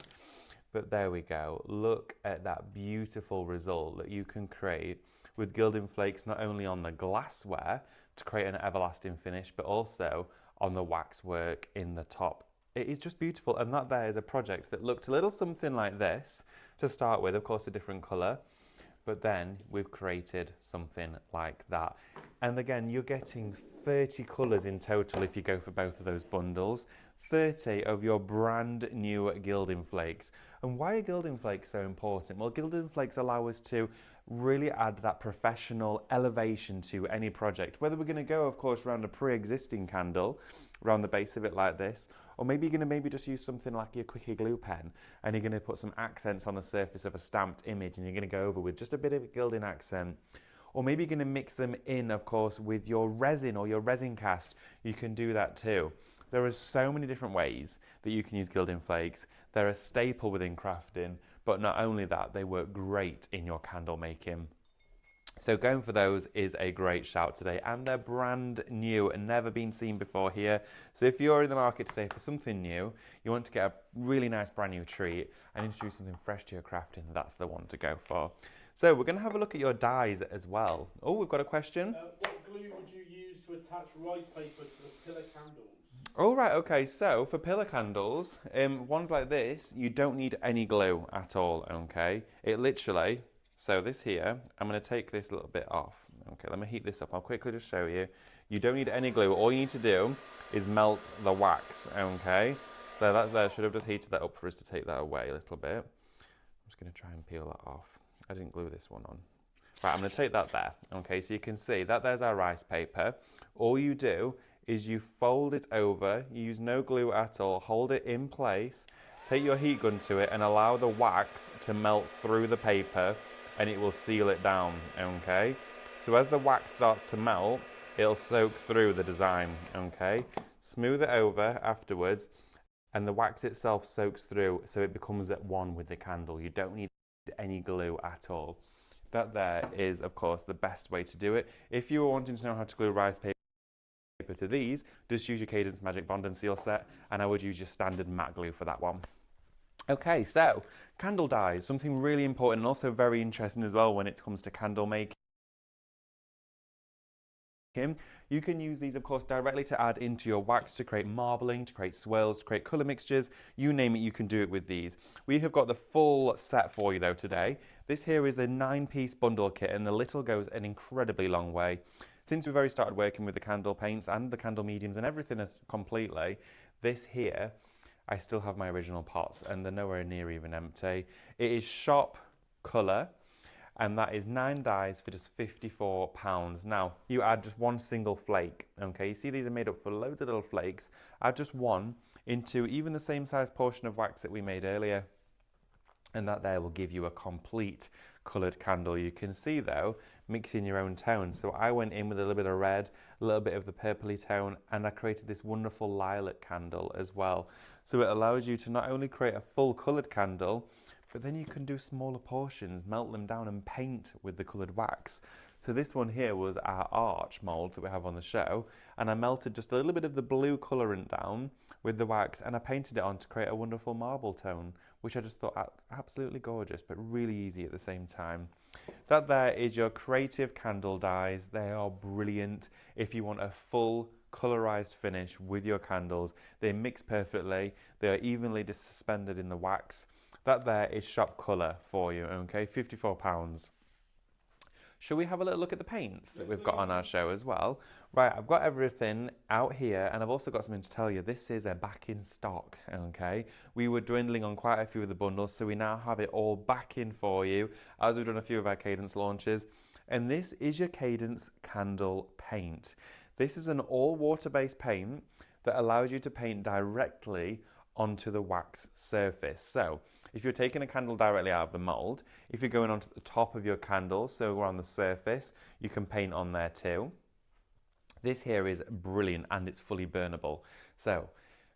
But there we go. Look at that beautiful result that you can create with gilding flakes, not only on the glassware to create an everlasting finish, but also on the waxwork in the top. It is just beautiful, and that there is a project that looked a little something like this to start with, of course a different colour, but then we've created something like that. And again, you're getting 30 colours in total if you go for both of those bundles, 30 of your brand new gilding flakes. And why are gilding flakes so important? Well, gilding flakes allow us to really add that professional elevation to any project. Whether we're going to go, of course, around a pre-existing candle, around the base of it like this, or maybe you're going to just use something like your quickie glue pen and you're going to put some accents on the surface of a stamped image and you're going to go over with just a bit of a gilding accent. Or maybe you're going to mix them in, of course, with your resin or your resin cast. You can do that too. There are so many different ways that you can use gilding flakes. They're a staple within crafting, but not only that, they work great in your candle making. So going for those is a great shout today, and they're brand new and never been seen before here. So if you're in the market today for something new, you want to get a really nice brand new treat and introduce something fresh to your crafting, that's the one to go for. So we're going to have a look at your dies as well. Oh, we've got a question.
What glue would you use to attach rice paper to the pillar candles?
All right, okay, so for pillar candles, ones like this, you don't need any glue at all, okay? It literally, so this here, I'm going to take this little bit off. Okay, let me heat this up. I'll quickly just show you. You don't need any glue. All you need to do is melt the wax, okay? So that there should have just heated that up for us to take that away a little bit. I'm just going to try and peel that off. I didn't glue this one on. Right, I'm going to take that there. Okay, so you can see that there's our rice paper. All you do is you fold it over, you use no glue at all, hold it in place, take your heat gun to it and allow the wax to melt through the paper and it will seal it down, okay? So as the wax starts to melt, it'll soak through the design, okay? Smooth it over afterwards and the wax itself soaks through so it becomes at one with the candle. You don't need any glue at all. That there is, of course, the best way to do it. If you were wanting to know how to glue rice paper to these, just use your Cadence Magic Bond and Seal set, and I would use your standard matte glue for that one. Okay, so candle dies, something really important and also very interesting as well when it comes to candle making. You can use these, of course, directly to add into your wax to create marbling, to create swirls, to create colour mixtures. You name it, you can do it with these. We have got the full set for you, though, today. This here is a 9-piece bundle kit, and the little goes an incredibly long way. Since we've already started working with the candle paints and the candle mediums and everything completely, this here, I still have my original pots, and they're nowhere near even empty. It is shop colour, and that is 9 dies for just £54. Now, you add just one single flake, okay? You see these are made up for loads of little flakes. Add just one into even the same size portion of wax that we made earlier, and that there will give you a complete coloured candle. You can see, though, mixing your own tones. So I went in with a little bit of red, a little bit of the purpley tone, and I created this wonderful lilac candle as well. So it allows you to not only create a full coloured candle, but then you can do smaller portions, melt them down and paint with the coloured wax. So this one here was our arch mould that we have on the show, and I melted just a little bit of the blue colourant down with the wax, and I painted it on to create a wonderful marble tone, which I just thought absolutely gorgeous, but really easy at the same time. That there is your creative candle dies. They are brilliant if you want a full colorized finish with your candles. They mix perfectly. They are evenly suspended in the wax. That there is shop colour for you, okay? £54. Shall we have a little look at the paints that we've got on our show as well? Right, I've got everything out here, and I've also got something to tell you. This is a back in stock, okay? We were dwindling on quite a few of the bundles, so we now have it all back in for you, as we've done a few of our Cadence launches. And this is your Cadence candle paint. This is an all water-based paint that allows you to paint directly onto the wax surface. So if you're taking a candle directly out of the mold, if you're going onto the top of your candle, so we're on the surface, you can paint on there too. This here is brilliant, and it's fully burnable. So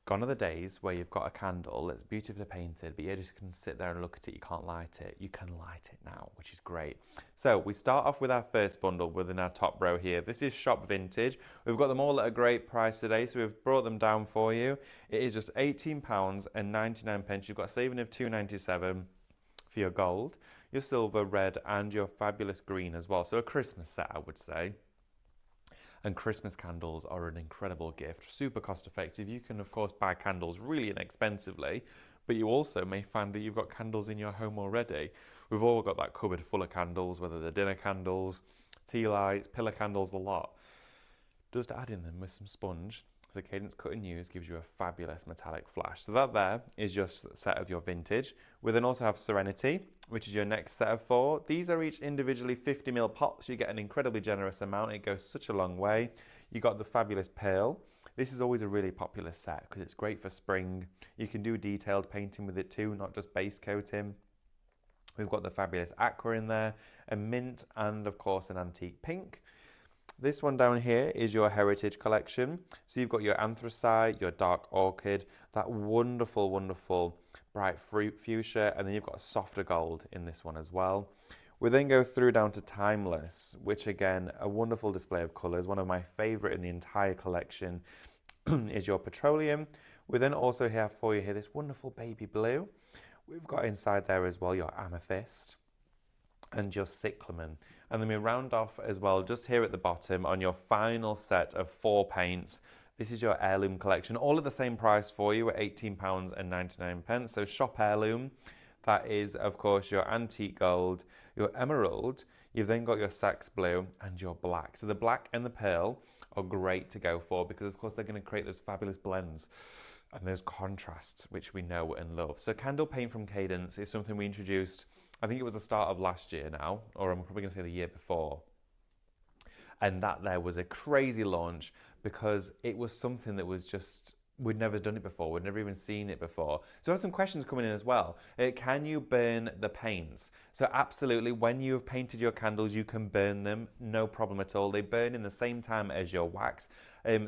gone are the days where you've got a candle that's beautifully painted, but you just can sit there and look at it, you can't light it. You can light it now, which is great. So we start off with our first bundle within our top row here. This is Shop Vintage. We've got them all at a great price today, so we've brought them down for you. It is just £18.99. You've got a saving of £2.97 for your gold, your silver, red, and your fabulous green as well. So a Christmas set, I would say. And Christmas candles are an incredible gift, super cost effective. You can, of course, buy candles really inexpensively, but you also may find that you've got candles in your home already. We've all got that cupboard full of candles, whether they're dinner candles, tea lights, pillar candles, a lot. Just add in them with some sponge. So Cadence Cut and Use gives you a fabulous metallic flash. So that there is just a set of your vintage. We then also have Serenity, which is your next set of 4. These are each individually 50ml pots. You get an incredibly generous amount. It goes such a long way. You got the fabulous Pearl. This is always a really popular set because it's great for spring. You can do detailed painting with it too, not just base coating. We've got the fabulous Aqua in there, a mint, and of course an antique pink. This one down here is your Heritage collection. So you've got your Anthracite, your Dark Orchid, that wonderful, wonderful bright fruit fuchsia, and then you've got a softer gold in this one as well. We then go through down to Timeless, which again, a wonderful display of colours. One of my favourite in the entire collection is your Petroleum. We then also have for you here this wonderful baby blue. We've got inside there as well your Amethyst and your Cyclamen. And then we round off as well, just here at the bottom, on your final set of 4 paints. This is your Heirloom collection, all at the same price for you at £18.99. So Shop Heirloom, that is, of course, your Antique Gold, your Emerald. You've then got your Sax Blue and your Black. So the Black and the Pearl are great to go for because, of course, they're going to create those fabulous blends and those contrasts, which we know and love. So candle paint from Cadence is something we introduced, I think it was the start of last year now, or I'm probably going to say the year before. And that there was a crazy launch because it was something that was just, we'd never done it before. We'd never even seen it before. So I have some questions coming in as well. Can you burn the paints? So absolutely, when you have painted your candles, you can burn them. No problem at all. They burn in the same time as your wax.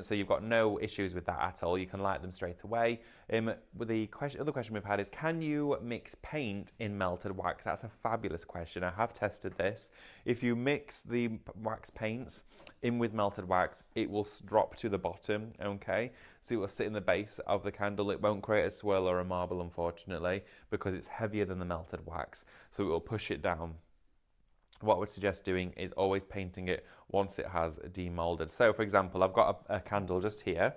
So you've got no issues with that at all. You can light them straight away. With the other question we've had is, can you mix paint in melted wax? That's a fabulous question. I have tested this. If you mix the wax paints in with melted wax, it will drop to the bottom, okay? So it will sit in the base of the candle. It won't create a swirl or a marble, unfortunately, because it's heavier than the melted wax. So it will push it down. What I would suggest doing is always painting it once it has demolded. So, for example, I've got a candle just here,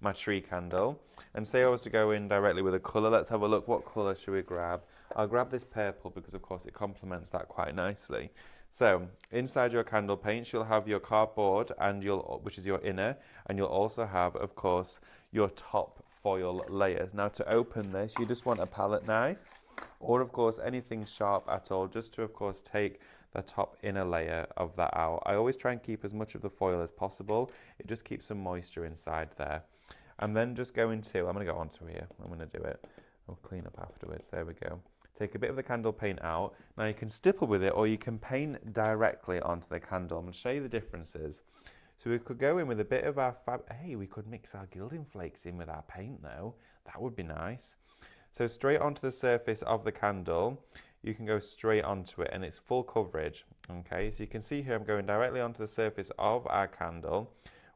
my tree candle, and say I was to go in directly with a colour. Let's have a look. What colour should we grab? I'll grab this purple because, of course, it complements that quite nicely. So, inside your candle paints, you'll have your cardboard, and which is your inner, and you'll also have, of course, your top foil layers. Now, to open this, you just want a palette knife, or, of course, anything sharp at all, just to, of course, take the top inner layer of that out. I always try and keep as much of the foil as possible. It just keeps some moisture inside there. And then just go into, I'm going to go onto here. I'm going to do it. I'll clean up afterwards. There we go. Take a bit of the candle paint out. Now you can stipple with it or you can paint directly onto the candle. I'm going to show you the differences. So we could go in with a bit of our we could mix our Gilding Flakes in with our paint though. That would be nice. So straight onto the surface of the candle, you can go straight onto it and it's full coverage. Okay, so you can see here I'm going directly onto the surface of our candle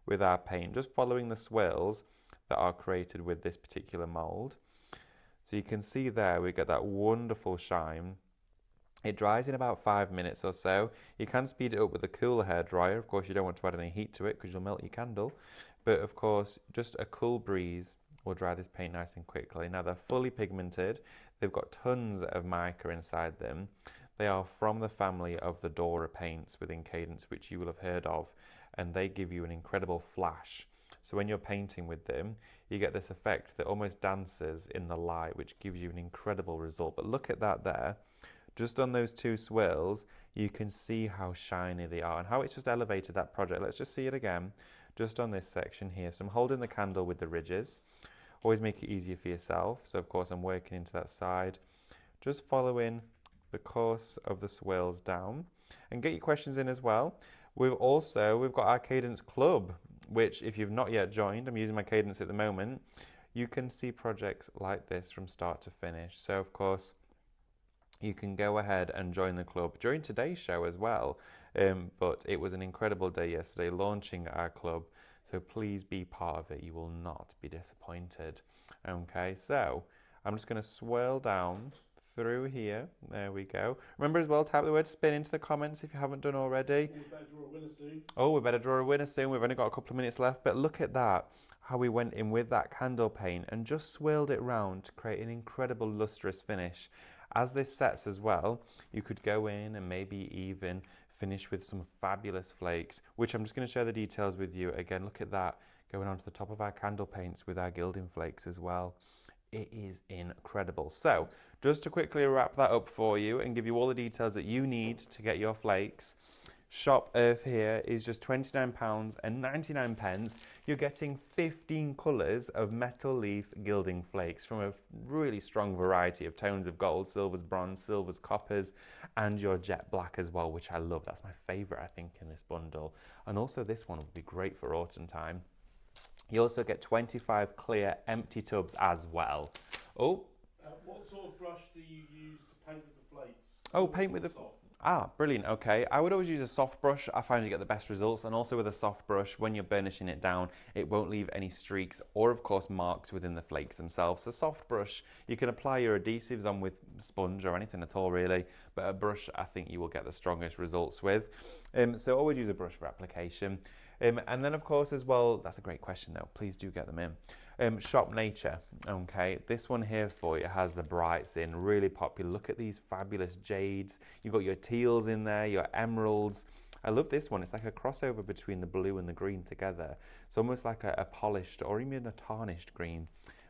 with our paint, just following the swirls that are created with this particular mould. So you can see there we get that wonderful shine. It dries in about 5 minutes or so. You can speed it up with a cooler hairdryer. Of course, you don't want to add any heat to it because you'll melt your candle. But of course, just a cool breeze will dry this paint nice and quickly. Now they're fully pigmented. They've got tons of mica inside them. They are from the family of the Dora paints within Cadence, which you will have heard of, and they give you an incredible flash. So when you're painting with them, you get this effect that almost dances in the light, which gives you an incredible result. But look at that there. Just on those two swirls, you can see how shiny they are and how it's just elevated that project. Let's just see it again, just on this section here. So I'm holding the candle with the ridges. Always make it easier for yourself. So of course I'm working into that side, just following the course of the swirls down. And get your questions in as well. We've got our Cadence Club, which if you've not yet joined, I'm using my Cadence at the moment, you can see projects like this from start to finish. So of course, you can go ahead and join the club during today's show as well. But it was an incredible day yesterday launching our club. So please be part of it. You will not be disappointed. Okay, so I'm just going to swirl down through here. There we go. Remember as well, type the word spin into the comments if you haven't done already.
We better draw a winner soon.
Oh, we better draw a winner soon. We've only got a couple of minutes left. But look at that. How we went in with that candle paint and just swirled it round to create an incredible lustrous finish. As this sets as well, you could go in and maybe even finish with some fabulous flakes, which I'm just going to share the details with you. Again, look at that, going onto the top of our candle paints with our gilding flakes as well. It is incredible. So, just to quickly wrap that up for you and give you all the details that you need to get your flakes, Shop Earth here is just £29.99. You're getting 15 colours of metal leaf gilding flakes from a really strong variety of tones of gold, silvers, bronze, silvers, coppers, and your jet black as well, which I love. That's my favourite, I think, in this bundle. And also this one would be great for autumn time. You also get 25 clear empty tubs as well. Oh.
What sort of brush do you use to paint with the flakes?
Oh, paint with the... Ah, brilliant. Okay. I would always use a soft brush. I find you get the best results. And also with a soft brush, when you're burnishing it down, it won't leave any streaks or, of course, marks within the flakes themselves. So soft brush, you can apply your adhesives on with sponge or anything at all, really. But a brush, I think you will get the strongest results with. So always use a brush for application. And then, of course, as well, that's a great question, though. Please do get them in. Shop Nature, okay, this one here for you has the brights in, really popular. Look at these fabulous jades. You've got your teals in there, your emeralds. I love this one. It's like a crossover between the blue and the green together. It's almost like a polished or even a tarnished green.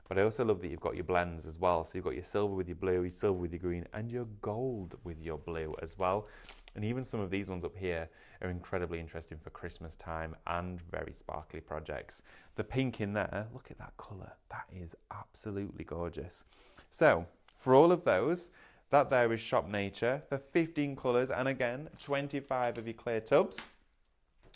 But I also love that you've got your blends as well. So you've got your silver with your blue, your silver with your green, and your gold with your blue as well. And even some of these ones up here are incredibly interesting for Christmas time and very sparkly projects. The pink in there, look at that colour. That is absolutely gorgeous. So for all of those, that there is Shop Nature for 15 colours and again, 25 of your clear tubs.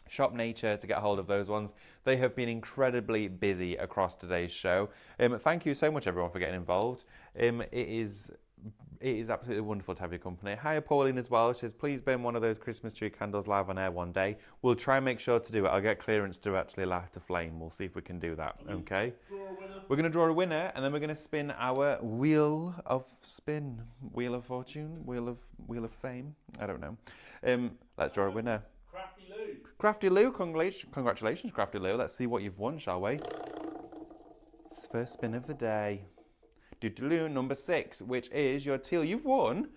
Shop Nature to get hold of those ones. They have been incredibly busy across today's show. Thank you so much everyone for getting involved. It is absolutely wonderful to have your company. Hi Pauline as well. She says, please burn one of those Christmas tree candles live on air one day. We'll try and make sure to do it. I'll get clearance to actually light a flame. We'll see if we can do that. Okay. We're going to draw a winner and then we're going to spin our wheel of fortune, wheel of fame. I don't know. Let's draw a winner.
Crafty Lou.
Crafty Lou, congratulations, Crafty Lou. Let's see what you've won, shall we? First spin of the day. Number 6, which is your teal. You've won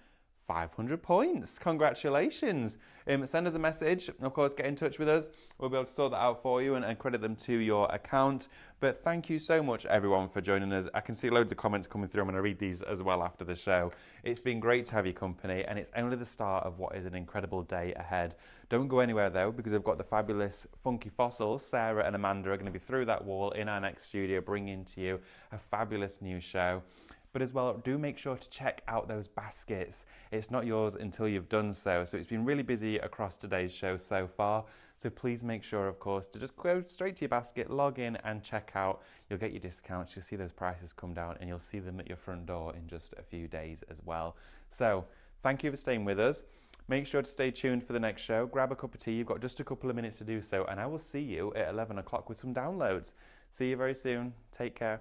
500 points. Congratulations. Send us a message. Of course, get in touch with us. We'll be able to sort that out for you and credit them to your account. But thank you so much, everyone, for joining us. I can see loads of comments coming through. I'm going to read these as well after the show. It's been great to have your company, and it's only the start of what is an incredible day ahead. Don't go anywhere, though, because I've got the fabulous Funky Fossils. Sarah and Amanda are going to be through that wall in our next studio, bringing to you a fabulous new show. But as well, do make sure to check out those baskets. It's not yours until you've done so. So it's been really busy across today's show so far. So please make sure, of course, to just go straight to your basket, log in and check out. You'll get your discounts, you'll see those prices come down, and you'll see them at your front door in just a few days as well. So thank you for staying with us. Make sure to stay tuned for the next show. Grab a cup of tea. You've got just a couple of minutes to do so, and I will see you at 11 o'clock with some downloads. See you very soon. Take care.